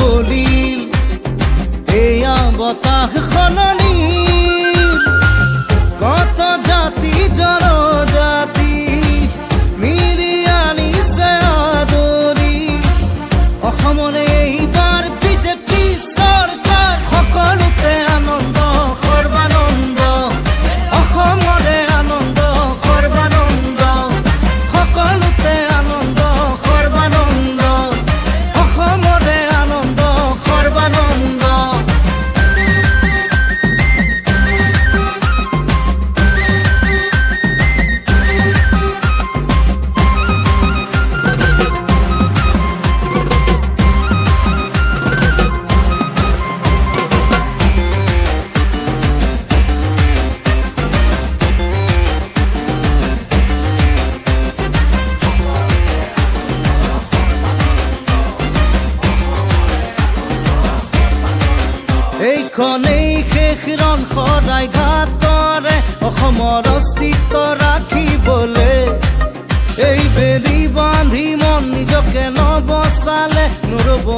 সলিল এয়া বতাহ খননি কত জাতি জনজাতি মিৰি আনিছে আদৰি অসমৰে এইবাৰ বিজেপি চৰকাৰ সকলোতে আনন্দ সৰ্বানন্দ অসমৰে আনন্দ সৰ্বানন্দ সকলোতে আনন্দ সৰ্বানন্দ অসমৰে আনন্দ সৰ্বানন্দ এইখনেই শেষ ৰণ সদায় ঘাটৰে অসমৰ অস্তিত্ব ৰাখিবলে এই বেলি বান্ধি মন নিজকে নবচালে নৰব